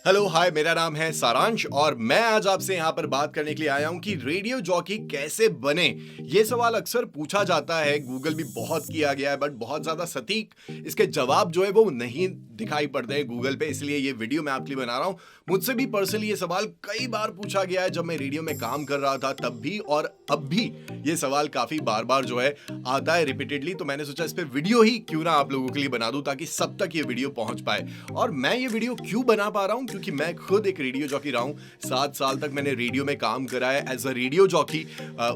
Hello hi, मेरा नाम है सारांश और मैं आज आपसे यहाँ पर बात करने के लिए आया हूँ कि रेडियो जॉकी कैसे बने। ये सवाल अक्सर पूछा जाता है, गूगल भी बहुत किया गया है, बट बहुत ज़्यादा सटीक इसके जवाब जो है वो नहीं दिखाई पड़ते हैं गूगल पे। इसलिए ये वीडियो मैं आपके लिए बना रहा हूँ। मुझसे भी पर्सनली ये सवाल कई बार पूछा गया है, जब मैं रेडियो में काम कर रहा था तब भी और अब भी ये सवाल काफ़ी बार बार जो है आता है रिपीटेडली। तो मैंने सोचा इस पर वीडियो ही क्यों ना आप लोगों के लिए बना दूं, ताकि सब तक ये वीडियो पहुंच पाए। और मैं ये वीडियो क्यों बना पा रहा हूं, क्योंकि मैं खुद एक रेडियो जॉकी रहा हूं। 7 साल तक मैंने रेडियो में काम करा है एज अ रेडियो जॉकी।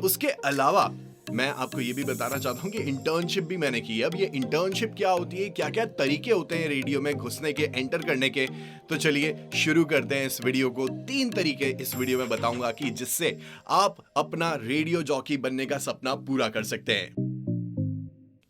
उसके अलावा मैं आपको ये भी बताना चाहता हूँ कि इंटर्नशिप भी मैंने की है। अब ये इंटर्नशिप क्या होती है, क्या क्या तरीके होते हैं रेडियो में घुसने के, एंटर करने के, तो चलिए शुरू करते हैं इस वीडियो को। 3 तरीके इस वीडियो में बताऊंगा कि जिससे आप अपना रेडियो जॉकी बनने का सपना पूरा कर सकते हैं।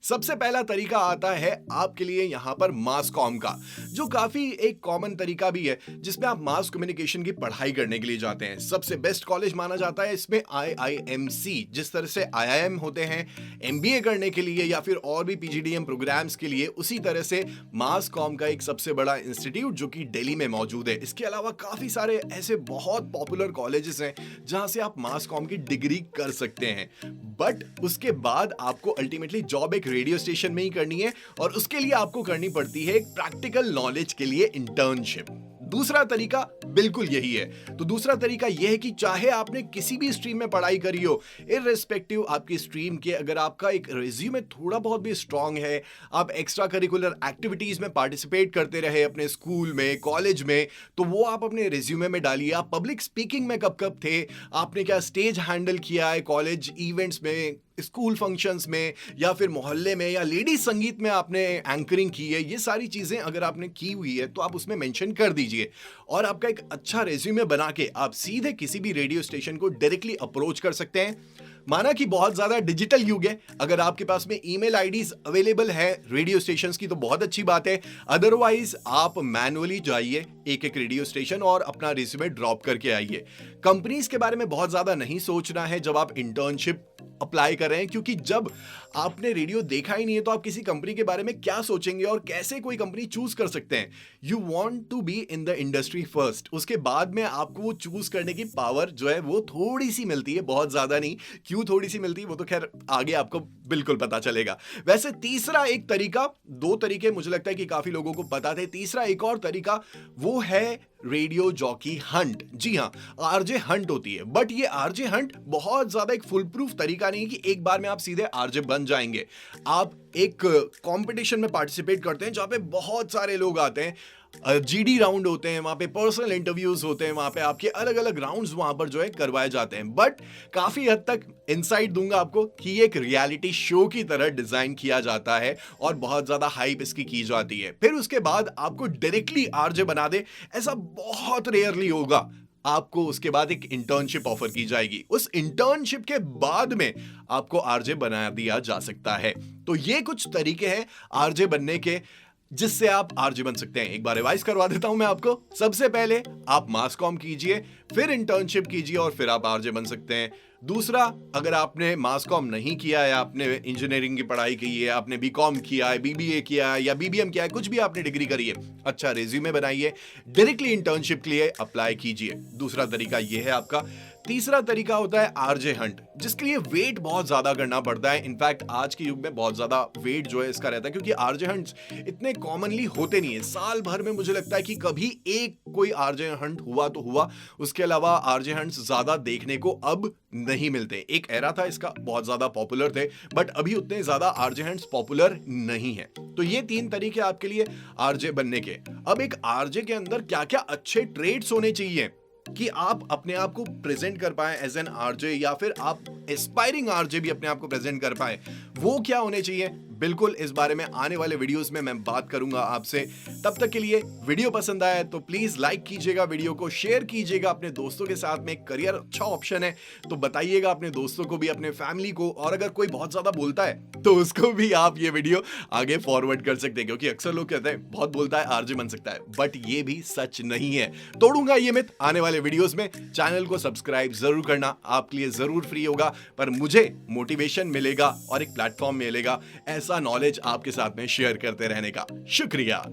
सबसे पहला तरीका आता है आपके लिए यहाँ पर मास कॉम का, जो काफी एक कॉमन तरीका भी है, जिसमें आप मास कम्युनिकेशन की पढ़ाई करने के लिए जाते हैं। सबसे बेस्ट कॉलेज माना जाता है इसमें IIMC। जिस तरह से IIM होते हैं MBA करने के लिए या फिर और भी PGDM प्रोग्राम्स के लिए, उसी तरह से मास कॉम का एक सबसे बड़ा इंस्टीट्यूट जो कि दिल्ली में मौजूद है। इसके अलावा काफी सारे ऐसे बहुत पॉपुलर कॉलेजेस हैं जहां से आप मास कॉम की डिग्री कर सकते हैं, बट उसके बाद आपको अल्टीमेटली जॉब एक रेडियो स्टेशन में ही करनी है और उसके लिए आपको करनी पड़ती है एक प्रैक्टिकल नॉलेज के लिए इंटर्नशिप। दूसरा तरीका बिल्कुल यही है। तो दूसरा तरीका यह है कि चाहे आपने किसी भी स्ट्रीम में पढ़ाई करी हो, इररिस्पेक्टिव आपकी स्ट्रीम के, अगर आपका एक रिज्यूमे थोड़ा बहुत भी स्ट्रांग है, आप एक्स्ट्रा करिकुलर एक्टिविटीज में पार्टिसिपेट करते रहे अपने स्कूल में, कॉलेज में, तो वो आप अपने रिज्यूमे में डालिए। आप पब्लिक स्पीकिंग में कब कब थे, आपने क्या स्टेज हैंडल किया है कॉलेज इवेंट्स में, स्कूल फंक्शंस में, या फिर मोहल्ले में, या लेडीज संगीत में आपने एंकरिंग की है, ये सारी चीजें अगर आपने की हुई है तो आप उसमें मेंशन कर दीजिए। और आपका एक अच्छा रेज्यूमे बना के आप सीधे किसी भी रेडियो स्टेशन को डायरेक्टली अप्रोच कर सकते हैं। माना कि बहुत ज्यादा डिजिटल युग है, अगर आपके पास में ईमेल आईडीज अवेलेबल है रेडियो स्टेशंस की तो बहुत अच्छी बात है। अदरवाइज आप मैनुअली जाइए एक एक रेडियो स्टेशन और अपना रिज्यूमे ड्रॉप करके आइए। कंपनीज के बारे में बहुत ज्यादा नहीं सोचना है जब आप इंटर्नशिप अप्लाई कर रहे हैं, क्योंकि जब आपने रेडियो देखा ही नहीं है तो आप किसी कंपनी के बारे में क्या सोचेंगे और कैसे कोई कंपनी चूज कर सकते हैं। You want to be in the industry first, उसके बाद में आपको वो चूज करने की पावर जो है वो थोड़ी सी मिलती है, बहुत ज्यादा नहीं। क्यों थोड़ी सी मिलती है वो तो खैर आगे आपको बिल्कुल पता चलेगा। वैसे तीसरा एक तरीका, 2 तरीके मुझे लगता है कि काफी लोगों को पता थे, तीसरा एक और तरीका वो है रेडियो जॉकी हंट। जी हाँ, आरजे हंट होती है, बट ये आरजे हंट बहुत ज्यादा एक फुल प्रूफ तरीका नहीं कि एक बार में आप सीधे आरजे बन जाएंगे। आप एक कंपटीशन में पार्टिसिपेट करते हैं जहां पे बहुत सारे लोग आते हैं, GD राउंड होते हैं, वहां पे पर्सनल इंटरव्यूज होते हैं, वहां पे आपके अलग अलग राउंड्स वहां पर जो है करवाए जाते हैं। बट काफी हद तक इनसाइट दूंगा आपको कि ये एक रियलिटी शो की तरह डिजाइन किया जाता है और बहुत ज्यादा हाइप इसकी की जाती है। फिर उसके बाद आपको डायरेक्टली आरजे बना दे, ऐसा बहुत रेयरली होगा। आपको उसके बाद एक इंटर्नशिप ऑफर की जाएगी, उस इंटर्नशिप के बाद में आपको आरजे बना दिया जा सकता है। तो ये कुछ तरीके हैं आरजे बनने के जिससे आप आरजे बन सकते हैं। एक बार रिवाइज करवा देता हूं मैं आपको। सबसे पहले आप मास कॉम कीजिए, फिर इंटर्नशिप कीजिए और फिर आप आरजे बन सकते हैं। दूसरा, अगर आपने मास कॉम नहीं किया है, आपने इंजीनियरिंग की पढ़ाई की है, आपने बीकॉम किया है, BBA किया है या BBM किया है, कुछ भी आपने डिग्री करी है, अच्छा रेज्यूमे बनाइए, डायरेक्टली इंटर्नशिप के लिए अप्लाई कीजिए। दूसरा तरीका यह है आपका। तीसरा तरीका होता है आरजे हंट, जिसके लिए वेट बहुत ज्यादा करना पड़ता है। इनफैक्ट आज के युग में बहुत ज्यादा वेट जो है इसका रहता है, क्योंकि आरजे हंट्स इतने कॉमनली होते नहीं है। साल भर में मुझे लगता है कि कभी एक कोई आरजे हंट हुआ तो हुआ, उसके अलावा आरजे हंट्स ज्यादा देखने को अब नहीं मिलते। एक एरा था इसका, बहुत ज्यादा पॉपुलर थे, बट अभी उतने ज्यादा आरजे हंट्स पॉपुलर नहीं है। तो ये 3 तरीके आपके लिए आरजे बनने के। अब एक आरजे के अंदर क्या क्या अच्छे ट्रेड्स होने चाहिए कि आप अपने आप को प्रेजेंट कर पाए एज एन आरजे, या फिर आप एस्पायरिंग आरजे भी अपने आप को प्रेजेंट कर पाए, वो क्या होने चाहिए, बिल्कुल इस बारे में आने वाले वीडियोस में मैं बात करूंगा आपसे। तब तक के लिए वीडियो पसंद आया तो प्लीज लाइक कीजिएगा, वीडियो को शेयर कीजिएगा अपने दोस्तों के साथ में। करियर अच्छा ऑप्शन है तो बताइएगा अपने दोस्तों को भी, अपने फैमिली को, और अगर कोई बहुत ज्यादा बोलता है तो उसको भी आप ये वीडियो आगे फॉरवर्ड कर सकते हैं, क्योंकि अक्सर लोग कहते हैं बहुत बोलता है आरजे बन सकता है, बट ये भी सच नहीं है। तोड़ूंगा ये मिथ आने वाले वीडियोस में। चैनल को सब्सक्राइब जरूर करना, आपके लिए जरूर फ्री होगा, पर मुझे मोटिवेशन मिलेगा और एक प्लेटफॉर्म मिलेगा ऐसा नॉलेज आपके साथ में शेयर करते रहने का। शुक्रिया।